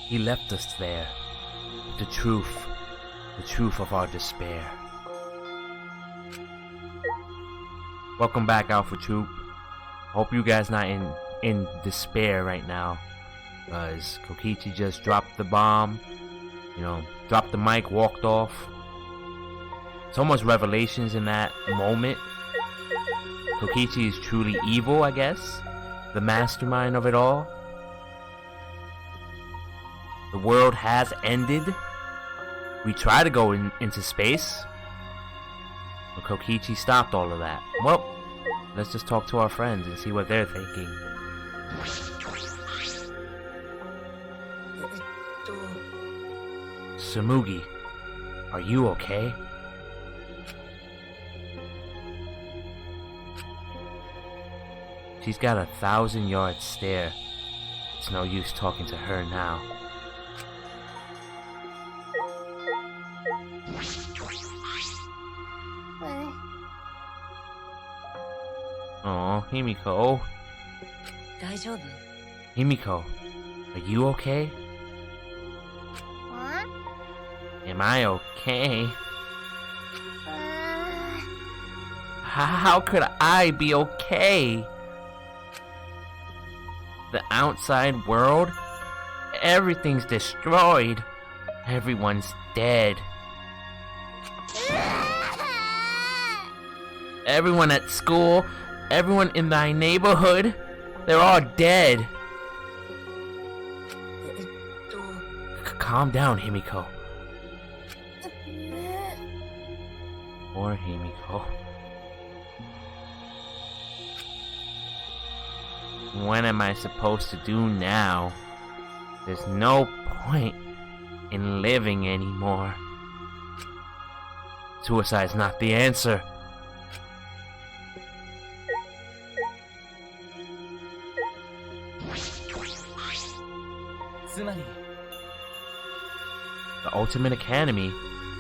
He left us there. The truth of our despair. Welcome back, Alpha Troupe. Hope you guys not in despair right now, because Kokichi just dropped the bomb, dropped the mic, walked off. So much revelations in that moment. Kokichi is truly evil, I guess, the mastermind of it all. The world has ended. We tried to go into space, but Kokichi stopped all of that. Well, let's just talk to our friends and see what they're thinking. Tsumugi, are you okay? She's got a 1,000-yard stare. It's no use talking to her now. Oh, Himiko. Himiko, are you okay? Huh? Am I okay? How could I be okay? The outside world? Everything's destroyed. Everyone's dead. Everyone at school, everyone in thy neighborhood, they're all dead. Calm down, Himiko. Poor Himiko. What am I supposed to do now? There's no point in living anymore. Suicide's not the answer. The Ultimate Academy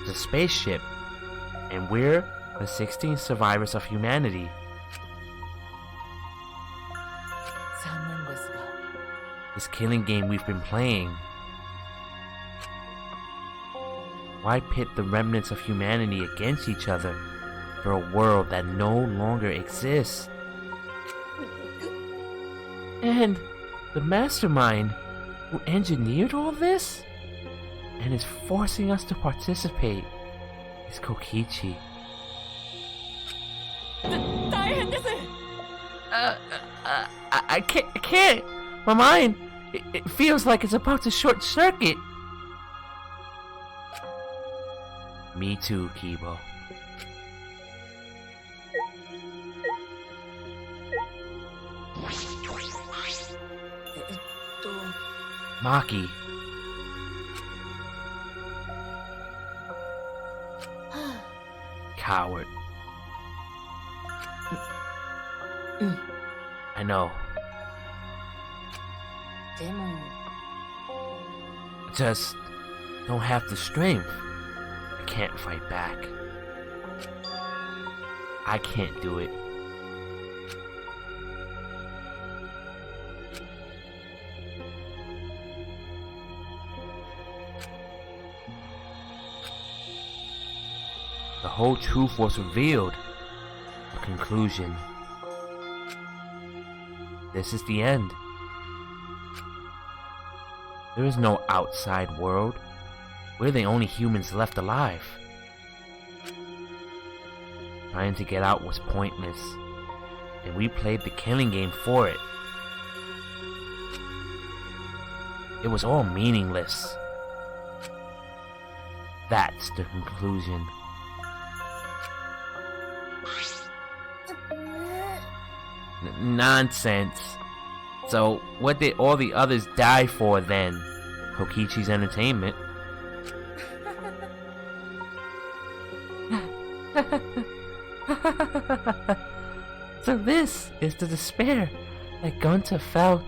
is a spaceship, and we're the 16 survivors of humanity. This killing game we've been playing. Why pit the remnants of humanity against each other for a world that no longer exists? And the mastermind who engineered all this and is forcing us to participate is Kokichi. I can't. My mind, it feels like it's about to short circuit. Me too, Kibo. Maki. Coward. I know. Just don't have the strength. I can't fight back. I can't do it. The whole truth was revealed. The conclusion. This is the end. There is no outside world. We're the only humans left alive. Trying to get out was pointless, and we played the killing game for it. It was all meaningless. That's the conclusion. Nonsense. So, what did all the others die for then? Kokichi's entertainment. So this is the despair that Gunta felt.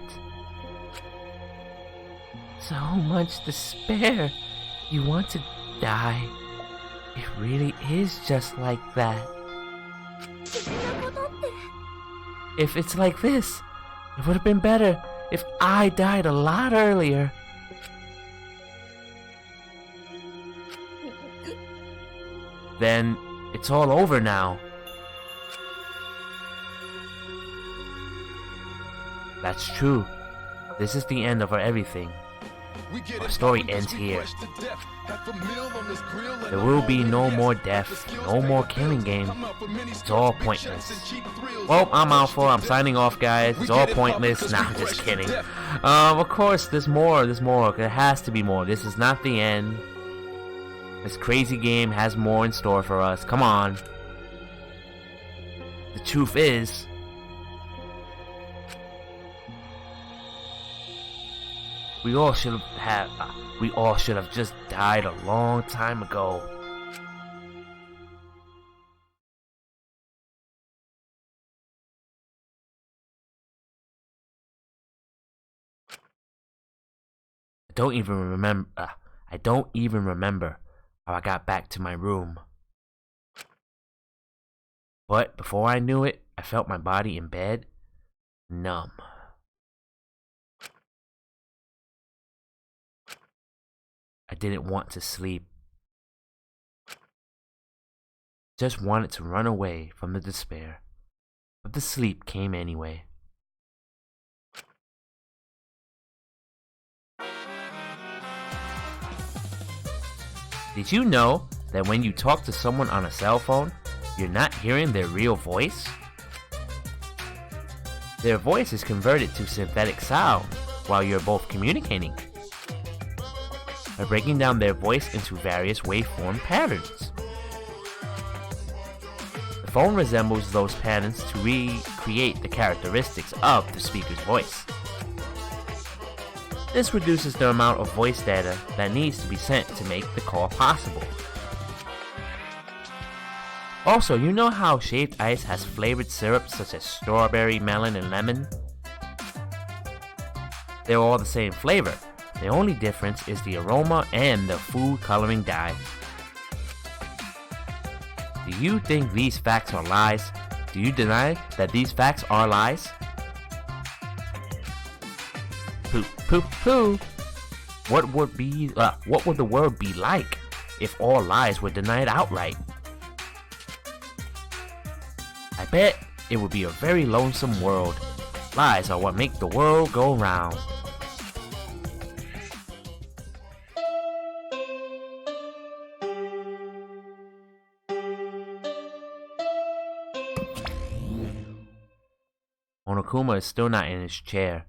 So much despair. You want to die. It really is just like that. If it's like this, it would have been better if I died a lot earlier. then it's all over now. That's true. This is the end of our everything. Our story ends here. There will be no more death, no more killing game. It's all pointless. Well, I'm Alpha. I'm signing off, guys. It's all pointless. Nah, I'm just kidding. Of course, there's more. There has to be more. This is not the end. This crazy game has more in store for us. Come on. The truth is, we all should have just died a long time ago. I don't even remember how I got back to my room. But before I knew it, I felt my body in bed, numb. I didn't want to sleep. Just wanted to run away from the despair. But the sleep came anyway. Did you know that when you talk to someone on a cell phone, you're not hearing their real voice? Their voice is converted to synthetic sound while you're both communicating, by breaking down their voice into various waveform patterns. The phone resembles those patterns to recreate the characteristics of the speaker's voice. This reduces the amount of voice data that needs to be sent to make the call possible. Also, you know how shaved ice has flavored syrups such as strawberry, melon, and lemon? They're all the same flavor. The only difference is the aroma and the food coloring dye. Do you think these facts are lies? Do you deny that these facts are lies? Poo poo poo. What would the world be like if all lies were denied outright? I bet it would be a very lonesome world. Lies are what make the world go round. Monokuma is still not in his chair.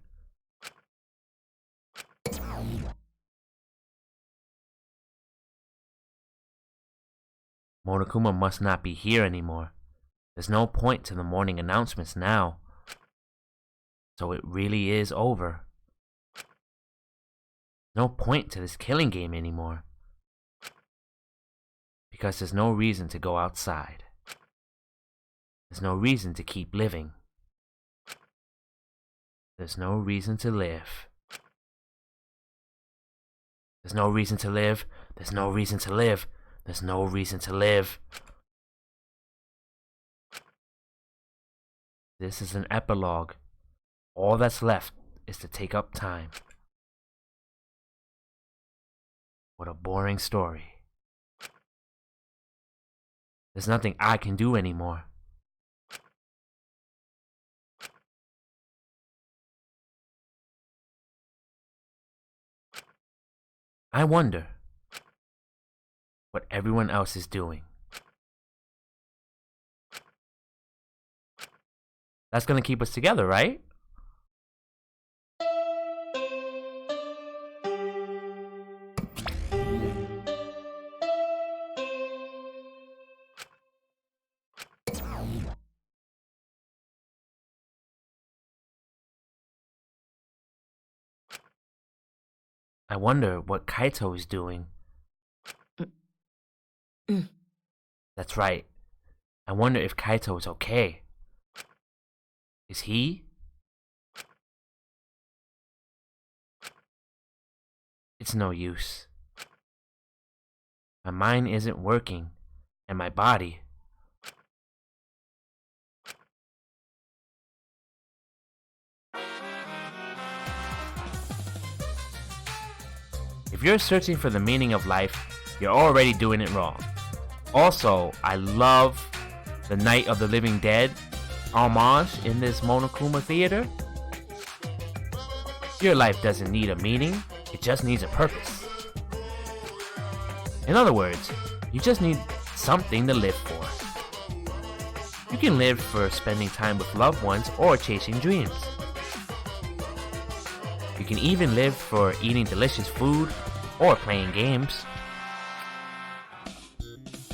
Monokuma must not be here anymore. There's no point to the morning announcements now. So it really is over. No point to this killing game anymore. Because there's no reason to go outside. There's no reason to keep living. There's no reason to live. There's no reason to live. There's no reason to live. There's no reason to live. This is an epilogue. All that's left is to take up time. What a boring story. There's nothing I can do anymore. I wonder what everyone else is doing. That's gonna keep us together, right? I wonder what Kaito is doing. That's right. I wonder if Kaito is okay. Is he? It's no use. My mind isn't working, and my body. If you're searching for the meaning of life, you're already doing it wrong. Also, I love the Night of the Living Dead homage in this Monokuma theater. Your life doesn't need a meaning, it just needs a purpose. In other words, you just need something to live for. You can live for spending time with loved ones or chasing dreams. You can even live for eating delicious food or playing games.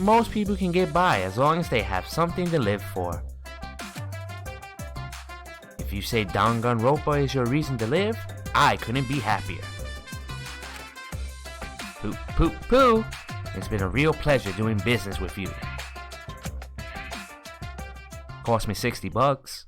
Most people can get by as long as they have something to live for. If you say Danganronpa is your reason to live, I couldn't be happier. Poop, poop, poo! It's been a real pleasure doing business with you. Cost me $60.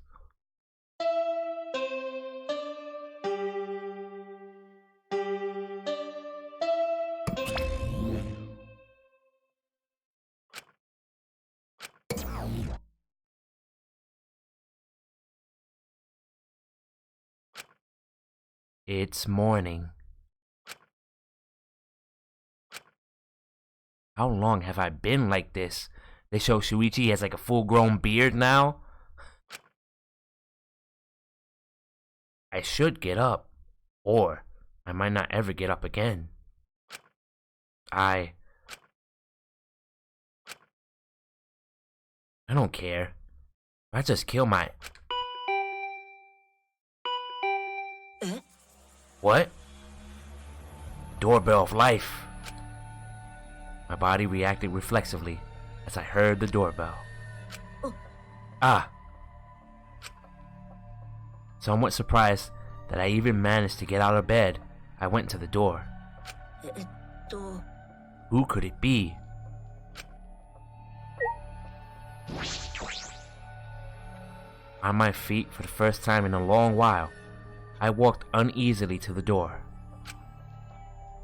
It's morning. How long have I been like this? They show Shuichi has like a full-grown beard now. I should get up, or I might not ever get up again. I don't care. I just kill my... What? Doorbell of life. My body reacted reflexively as I heard the doorbell. Ah. Somewhat surprised that I even managed to get out of bed, I went to the door. Who could it be? On my feet for the first time in a long while, I walked uneasily to the door.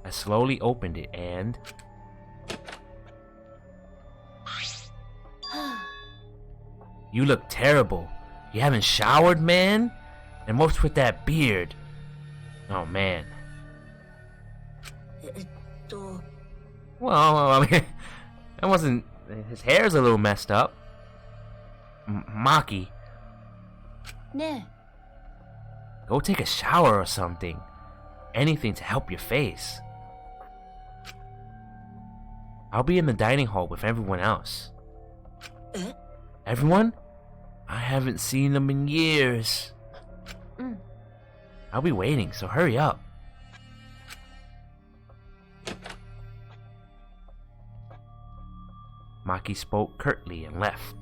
I slowly opened it and... You look terrible. You haven't showered, man? And what's with that beard? Oh, man. Well, I mean, that wasn't... His hair's a little messed up. Maki. Go take a shower or something. Anything to help your face. I'll be in the dining hall with everyone else. Everyone? I haven't seen them in years. I'll be waiting, so hurry up. Maki spoke curtly and left.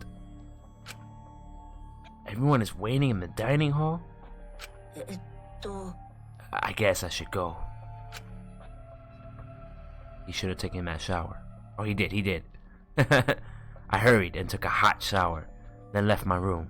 Everyone is waiting in the dining hall? I guess I should go. He should have taken that shower. Oh, he did. I hurried and took a hot shower, then left my room.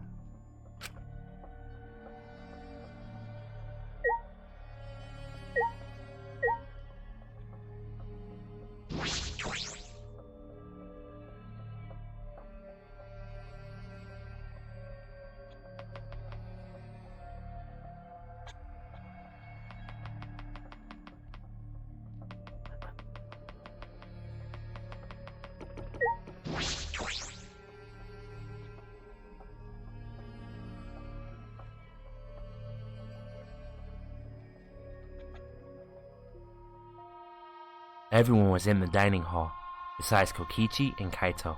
Everyone was in the dining hall, besides Kokichi and Kaito.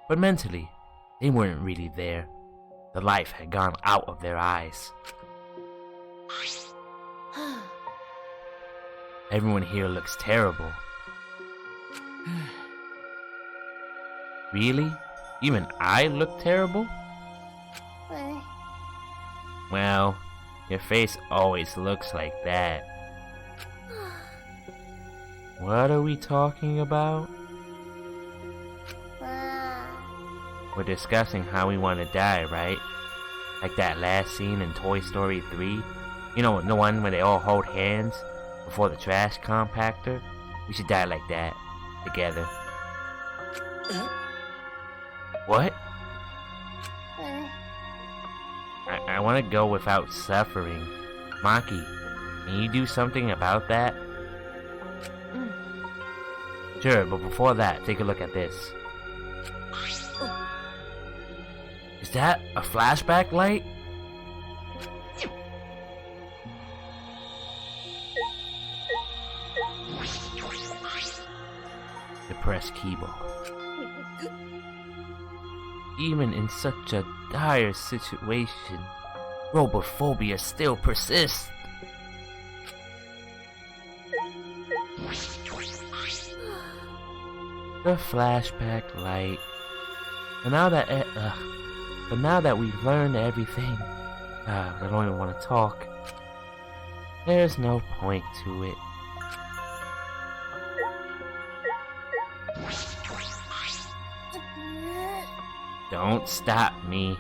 But mentally, they weren't really there. The life had gone out of their eyes. Everyone here looks terrible. Really? Even I look terrible? Well, your face always looks like that. What are we talking about? We're discussing how we want to die, right? Like that last scene in Toy Story 3. You know, the one where they all hold hands before the trash compactor? We should die like that, together. What? I want to go without suffering. Maki, can you do something about that? Sure, but before that, take a look at this. Is that a flashback light? Depressed Kibo. Even in such a dire situation, robophobia still persists. The flashback light. But now that we've learned everything, I don't even want to talk. There's no point to it. Don't stop me.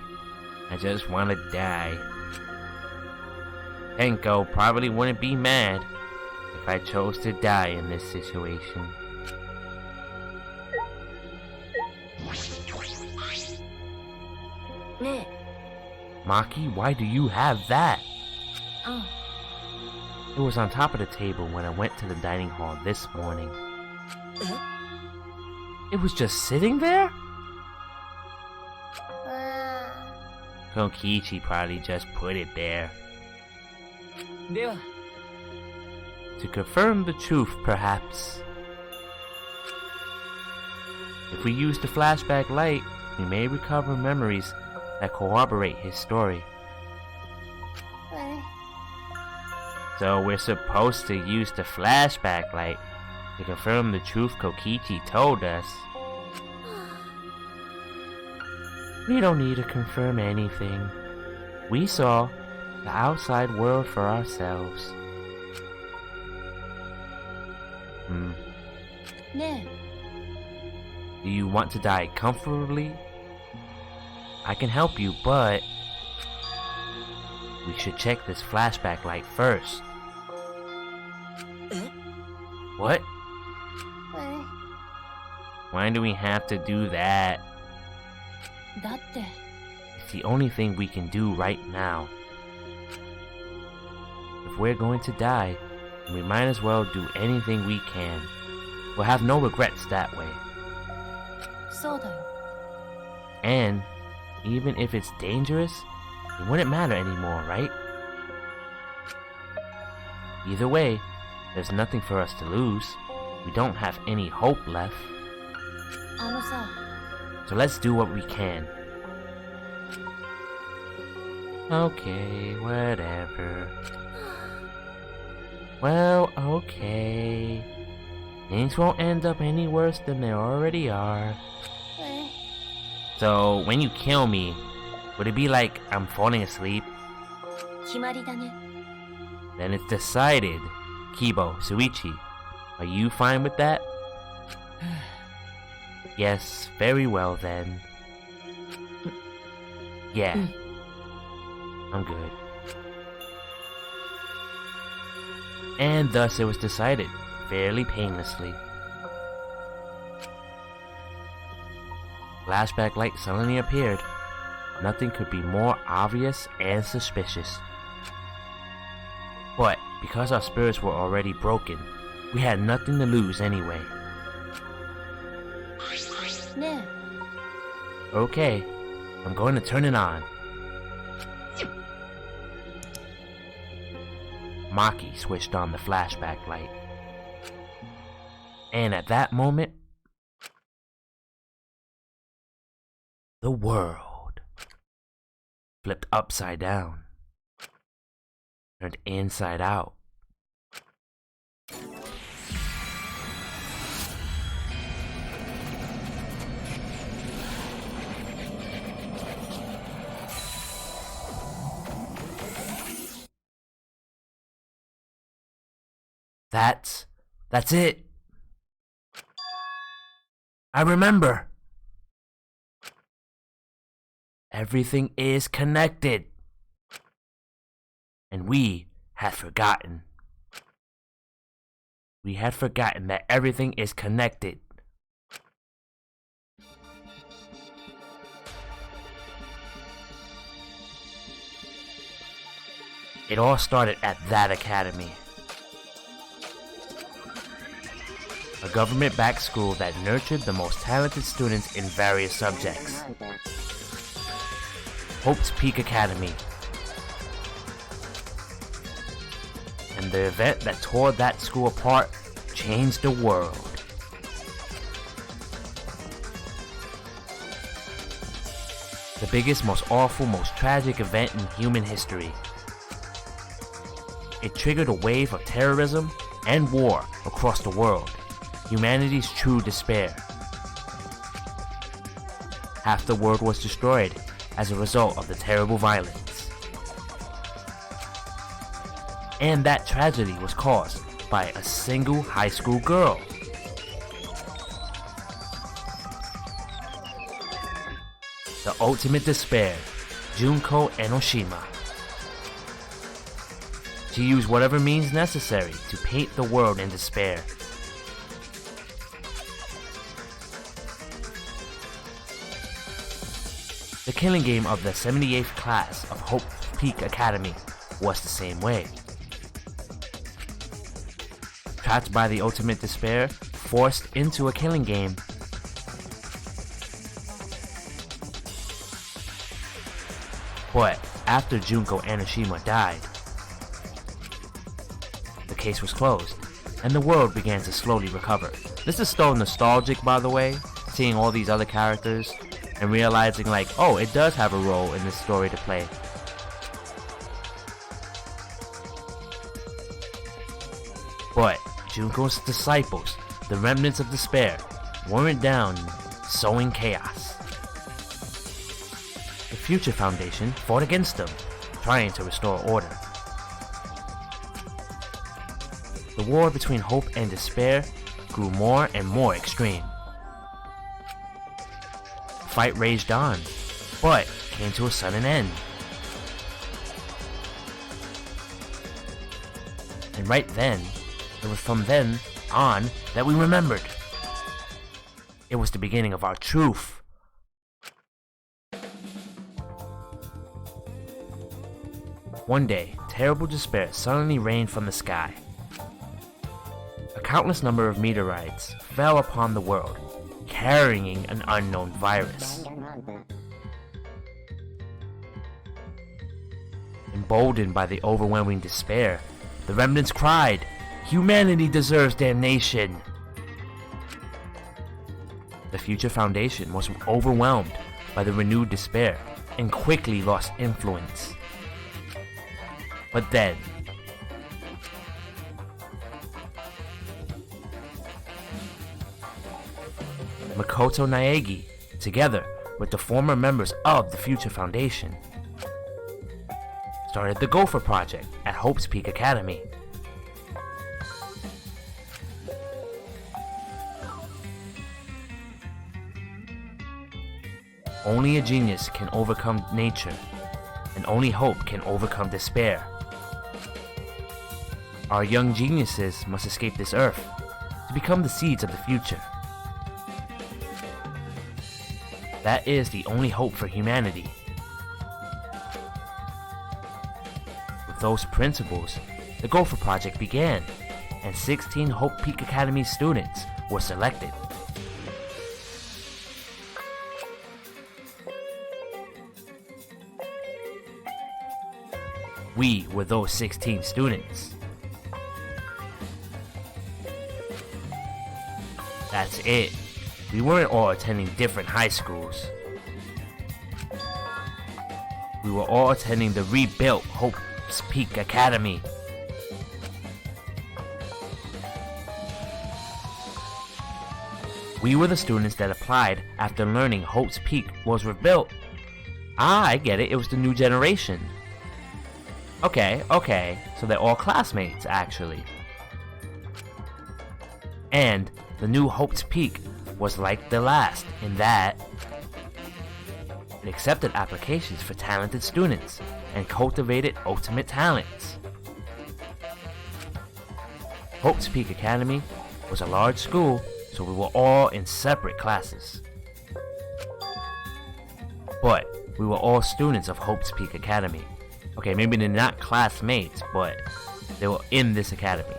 I just want to die. Tenko probably wouldn't be mad if I chose to die in this situation. Maki, why do you have that? It was on top of the table when I went to the dining hall this morning. It was just sitting there? Kokichi probably just put it there. To confirm the truth, perhaps. If we use the flashback light, we may recover memories that corroborate his story. So we're supposed to use the flashback light to confirm the truth Kokichi told us. We don't need to confirm anything. We saw the outside world for ourselves. Do you want to die comfortably? I can help you, but we should check this flashback light first. What? Why do we have to do that? It's the only thing we can do right now. If we're going to die, then we might as well do anything we can. We'll have no regrets that way. And even if it's dangerous, it wouldn't matter anymore, right? Either way, there's nothing for us to lose. We don't have any hope left. So let's do what we can. Okay, whatever. Well, okay. Things won't end up any worse than they already are. So, when you kill me, would it be like I'm falling asleep? Then it's decided. Kibo, Suichi, are you fine with that? Yes, very well then. Yeah, I'm good. And thus it was decided, fairly painlessly. Flashback light suddenly appeared. Nothing could be more obvious and suspicious. But because our spirits were already broken, we had nothing to lose anyway. Okay, I'm going to turn it on. Maki switched on the flashback light. And at that moment, the world flipped upside down, turned inside out. That's it. I remember. Everything is connected. And we had forgotten. We had forgotten that everything is connected. It all started at that academy. a government-backed school that nurtured the most talented students in various subjects. Hope's Peak Academy. And the event that tore that school apart changed the world. The biggest, most awful, most tragic event in human history. It triggered a wave of terrorism and war across the world. Humanity's true despair. Half the world was destroyed as a result of the terrible violence. And that tragedy was caused by a single high school girl. The ultimate despair, Junko Enoshima. She used whatever means necessary to paint the world in despair. The killing game of the 78th class of Hope Peak Academy was the same way. Trapped by the ultimate despair, forced into a killing game. But after Junko Enoshima died, the case was closed, and the world began to slowly recover. This is so nostalgic, by the way, seeing all these other characters and realizing like, oh, it does have a role in this story to play. But Junko's disciples, the remnants of despair, weren't down sowing chaos. The Future Foundation fought against them, trying to restore order. The war between hope and despair grew more and more extreme. The fight raged on, but came to a sudden end. And right then, it was from then on that we remembered. It was the beginning of our truth. One day, terrible despair suddenly rained from the sky. A countless number of meteorites fell upon the world, carrying an unknown virus. Emboldened by the overwhelming despair, the remnants cried, "Humanity deserves damnation!" The Future Foundation was overwhelmed by the renewed despair and quickly lost influence. But then, Makoto Naegi, together with the former members of the Future Foundation, started the Gopher Project at Hope's Peak Academy. Only a genius can overcome nature, and only hope can overcome despair. Our young geniuses must escape this earth to become the seeds of the future. That is the only hope for humanity. With those principles, the Gopher Project began, and 16 Hope Peak Academy students were selected. We were those 16 students. That's it. We weren't all attending different high schools. We were all attending the rebuilt Hope's Peak Academy. We were the students that applied after learning Hope's Peak was rebuilt. Ah, I get it. It was the new generation. Okay. So they're all classmates, actually. And the new Hope's Peak was like the last in that it accepted applications for talented students and cultivated ultimate talents. Hope's Peak Academy was a large school, so we were all in separate classes. But we were all students of Hope's Peak Academy. Okay, maybe they're not classmates, but they were in this academy.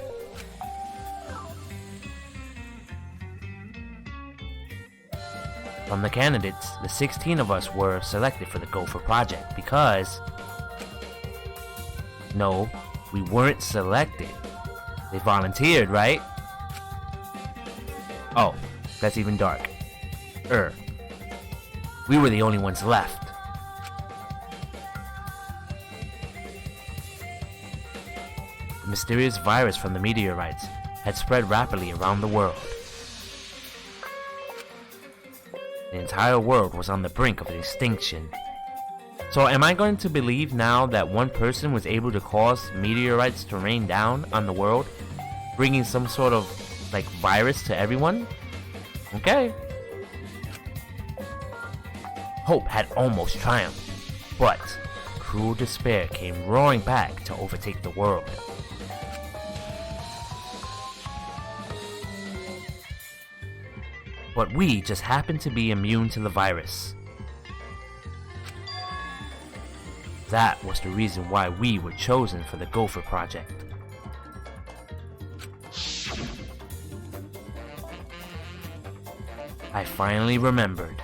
From the candidates, the 16 of us were selected for the Gopher Project because... No, we weren't selected. They volunteered, right? Oh, that's even dark. We were the only ones left. The mysterious virus from the meteorites had spread rapidly around the world. The entire world was on the brink of extinction. So am I going to believe now that one person was able to cause meteorites to rain down on the world, bringing some sort of, like, virus to everyone? Okay. Hope had almost triumphed, but cruel despair came roaring back to overtake the world. But we just happened to be immune to the virus. That was the reason why we were chosen for the Gopher Project. I finally remembered.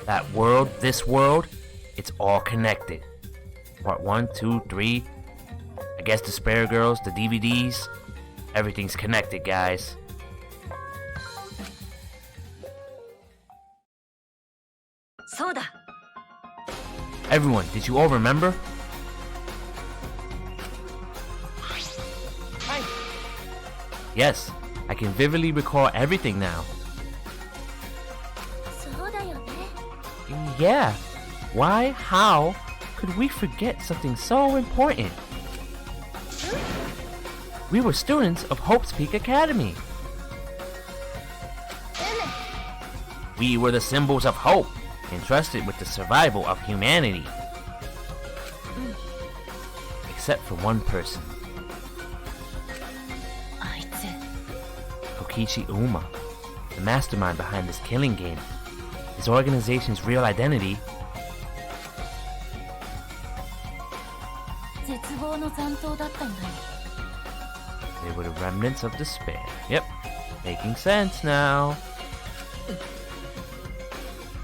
That world, this world, it's all connected. Part 1, 2, 3. I guess the Spare Girls, the DVDs. Everything's connected, guys. Everyone, did you all remember? Yes, I can vividly recall everything now. Yeah, why, how could we forget something so important? We were students of Hope's Peak Academy. We were the symbols of hope, entrusted with the survival of humanity. Except for one person. Kokichi Uma, the mastermind behind this killing game. His organization's real identity... They were the remnants of despair. Yep, making sense now.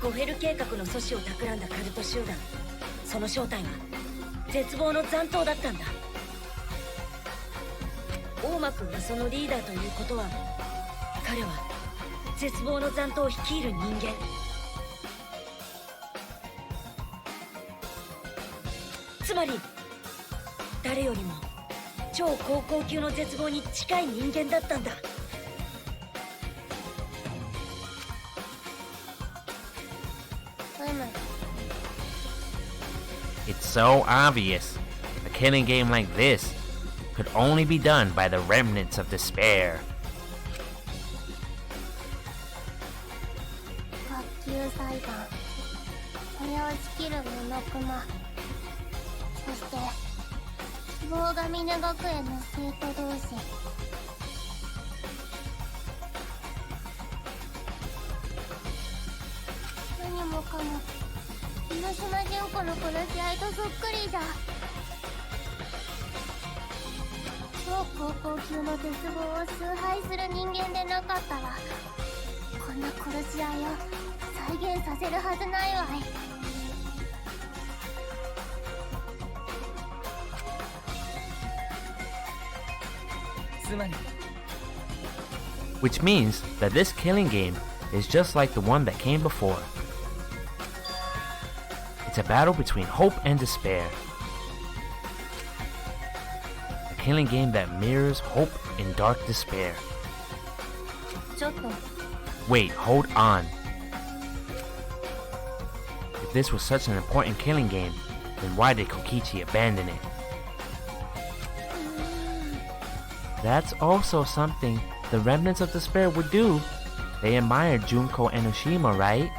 ゴヘル計画の阻止を企んだカルト集団、その正体は絶望の残党だったんだ。大間君がそのリーダーということは、彼は絶望の残党を率いる人間。つまり誰よりも超高校級の絶望に近い人間だったんだ。It's so obvious. A killing game like this could only be done by the remnants of despair. 学級裁判、それを仕切るモノクマ、そして希望が峰学園の生徒同士。何もかも広島純子の殺し合いとそっくりじゃ。超高校級の絶望を崇拝する人間でなかったら、こんな殺し合いを再現させるはずないわい。つまり Which means that this killing game is just like the one that came before. It's a battle between hope and despair. A killing game that mirrors hope in dark despair. ちょっと Wait, hold on. If this was such an important killing game, then why did Kokichi abandon it? That's also something the remnants of despair would do. They admired Junko Enoshima, right?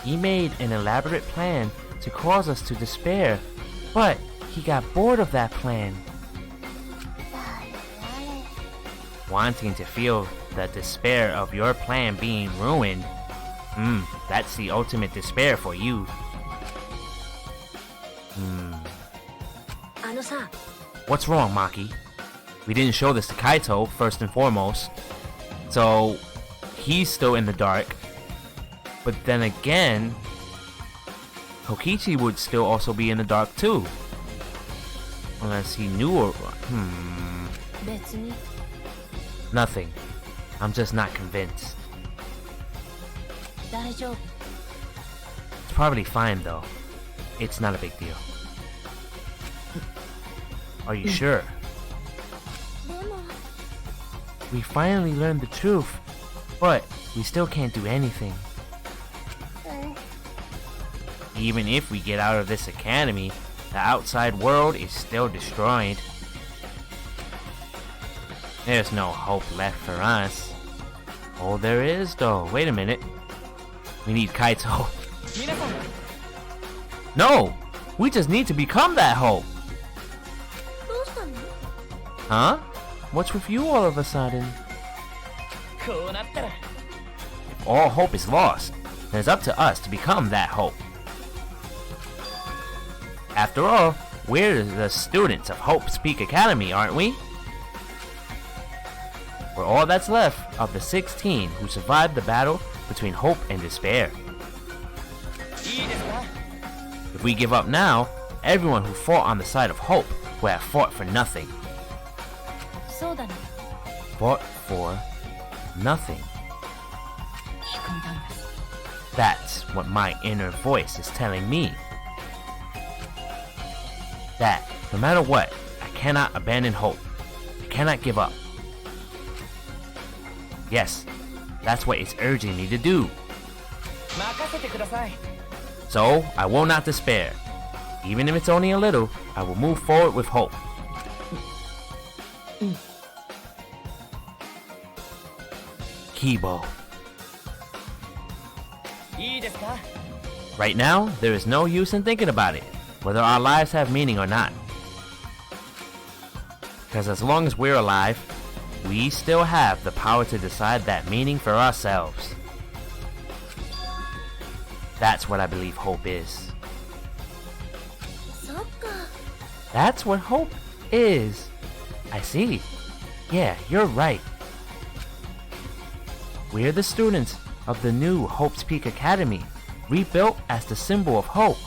He made an elaborate plan to cause us to despair, but he got bored of that plan. Wanting to feel the despair of your plan being ruined. That's the ultimate despair for you. さ What's wrong, Maki? We didn't show this to Kaito, first and foremost. So, he's still in the dark. But then again, Kokichi would still also be in the dark too. Unless he knew or... 別に Nothing. I'm just not convinced. 大丈夫 It's probably fine though. It's not a big deal. Are you sure? でも We finally learned the truth, but we still can't do anything. うん Even if we get out of this academy, the outside world is still destroyed. There's no hope left for us. Oh, there is though. Wait a minute. We need Kaito. No! We just need to become that hope. どうしたの Huh? What's with you all of a sudden? こうなったら If all hope is lost, then it's up to us to become that hope. After all, we're the students of Hope's Peak Academy, aren't we? We're all that's left of the 16 who survived the battle between hope and despair. いいですか If we give up now, everyone who fought on the side of hope will have fought for nothing. そうだね Fought for nothing. 聞こえたんです That's what my inner voice is telling me. That, no matter what, I cannot abandon hope. I cannot give up. Yes, that's what it's urging me to do. 任せてください So, I will not despair. Even if it's only a little, I will move forward with hope. Kibo. いいですか Right now, there is no use in thinking about it, whether our lives have meaning or not. Because as long as we're alive, we still have the power to decide that meaning for ourselves. That's what I believe hope is. そっか That's what hope is. I see. Yeah, you're right. We're the students of the new Hope's Peak Academy, rebuilt as the symbol of hope.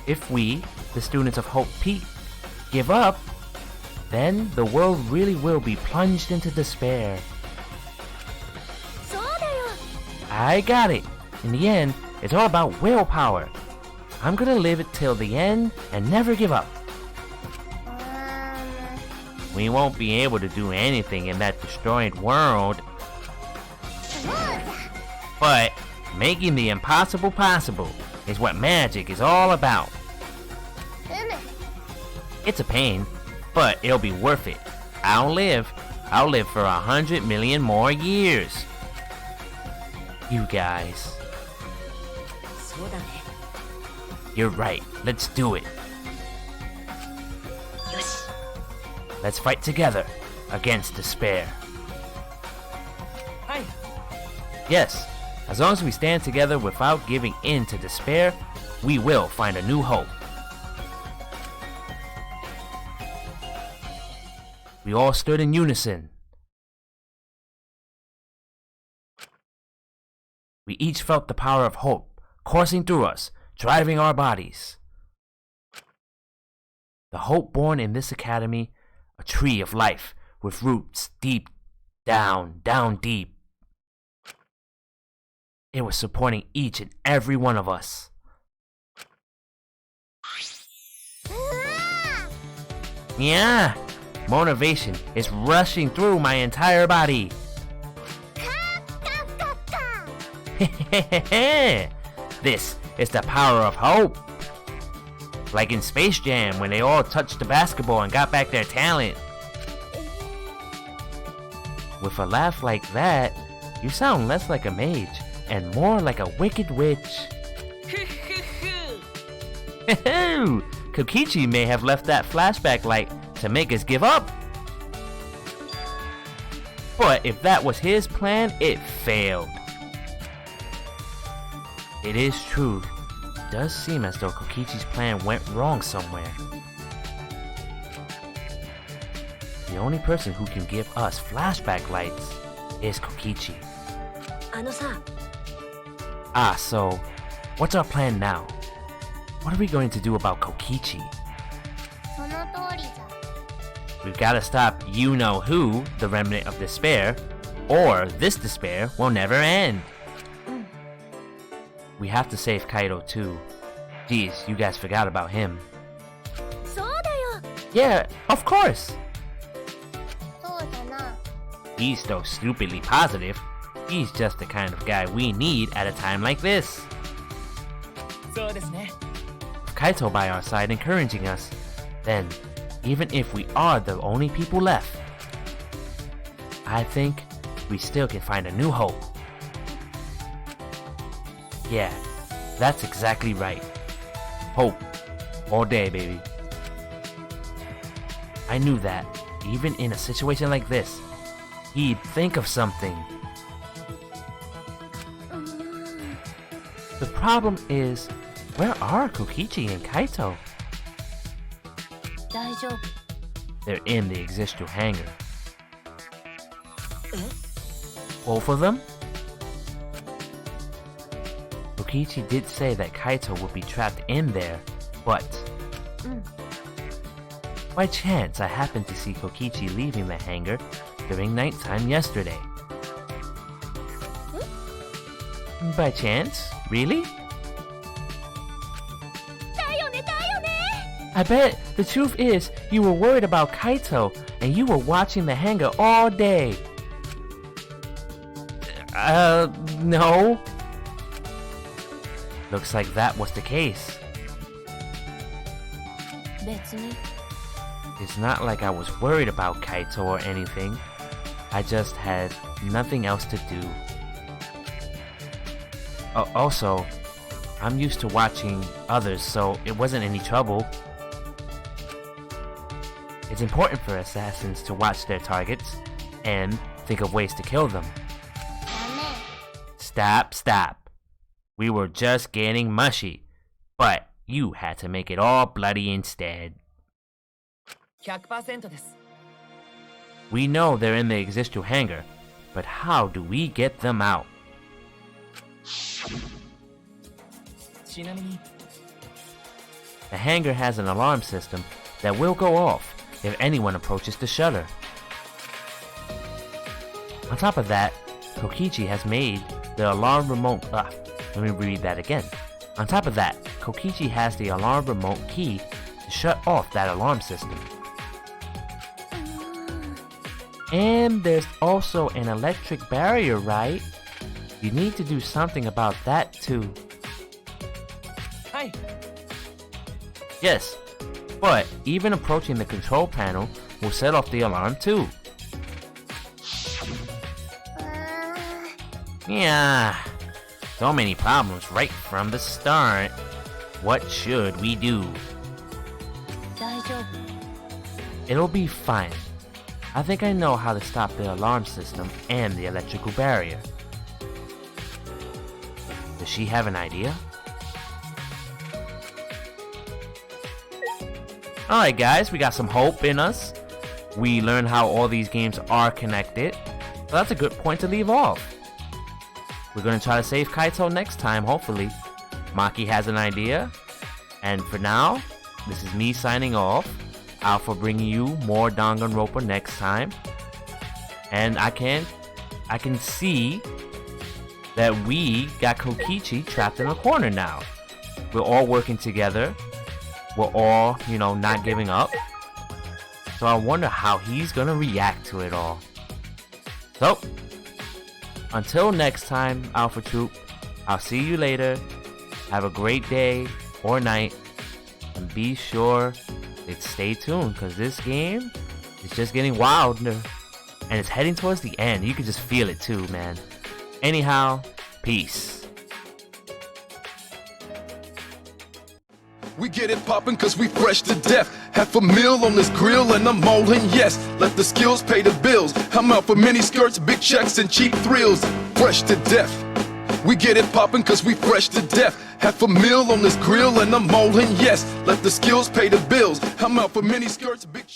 If we, the students of Hope Peak, give up, then the world really will be plunged into despair. そうだよ I got it. In the end, it's all about willpower. I'm gonna live it till the end and never give up. We won't be able to do anything in that destroyed world, そうだ but making the impossible possible is what magic is all about. うむ It's a pain, but it'll be worth it. I'll live for 100 million more years. You guys, そうだね you're right. Let's do it. よし Let's fight together against despair. はい Yes, as long as we stand together without giving in to despair, we will find a new hope. We all stood in unison. We each felt the power of hope coursing through us, driving our bodies. The hope born in this academy, a tree of life with roots deep down deep. It was supporting each and every one of us. うわ Yeah, motivation is rushing through my entire body. ーカッカッカ This is the power of hope. Like in Space Jam when they all touched the basketball and got back their talent. With a laugh like that, you sound less like a mage and more like a wicked witch. ふっふっふ Kokichi may have left that flashback light to make us give up. But if that was his plan, it failed. It is true. does seem as though Kokichi's plan went wrong somewhere. The only person who can give us flashback lights is Kokichi. あのさ、 Ah, so, what's our plan now? What are we going to do about Kokichi? その通りじゃ。 We've gotta stop you-know-who, the remnant of despair, or this despair will never end. We have to save Kaido too. Geez, you guys forgot about him. そうだよ。 Yeah, of course! そうだな。 He's so stupidly positive. He's just the kind of guy we need at a time like this. そうですね。 With Kaito by our side encouraging us, then, even if we are the only people left, I think we still can find a new hope. Yeah, that's exactly right. Hope. All day, baby. I knew that, even in a situation like this, he'd think of something. The problem is, where are Kokichi and Kaito? 大丈夫。 They're in the Existu hangar. Both of them? Kokichi did say that Kaito would be trapped in there, but... By chance, I happened to see Kokichi leaving the hangar during nighttime yesterday. By chance? Really? だよねだよね。 I bet the truth is you were worried about Kaito and you were watching the hangar all day. No. Looks like that was the case. 別に。 It's not like I was worried about Kaito or anything. I just had nothing else to do. Also, I'm used to watching others, so it wasn't any trouble. It's important for assassins to watch their targets and think of ways to kill them. ダメ。 Stop. We were just getting mushy, but you had to make it all bloody instead. 100% です。 We know they're in the Existu hangar, but how do we get them out? ちなみに、 The hangar has an alarm system that will go off if anyone approaches the shutter. On top of that, Kokichi has made the alarm remote... let me read that again. On top of that, Kokichi has the alarm remote key to shut off that alarm system. And there's also an electric barrier, right? You need to do something about that too. はい。 Yes, but even approaching the control panel will set off the alarm too. Yeah, so many problems right from the start. What should we do? 大丈夫。 It'll be fine. I think I know how to stop the alarm system and the electrical barrier. Does she have an idea? Alright guys, we got some hope in us. We learned how all these games are connected. So that's a good point to leave off. We're gonna try to save Kaito next time, hopefully. Maki has an idea. And for now, this is me signing off. Alpha bringing you more Danganronpa next time. And I can see that we got Kokichi trapped in a corner now. We're all working together. We're all, not giving up. So I wonder how he's gonna react to it all. So, until next time, Alpha Troupe, I'll see you later. Have a great day or night. And be sure to stay tuned, because this game is just getting wilder. And it's heading towards the end. You can just feel it too, man. Anyhow, peace. We get it poppin' cause we fresh to death. Half a meal on this grill and I'm all in, yes. Let the skills pay the bills. I'm out for mini skirts, big checks and cheap thrills. Fresh to death. We get it poppin' cause we fresh to death. Half a meal on this grill and I'm molding, yes. Let the skills pay the bills. I'm out for mini skirts, big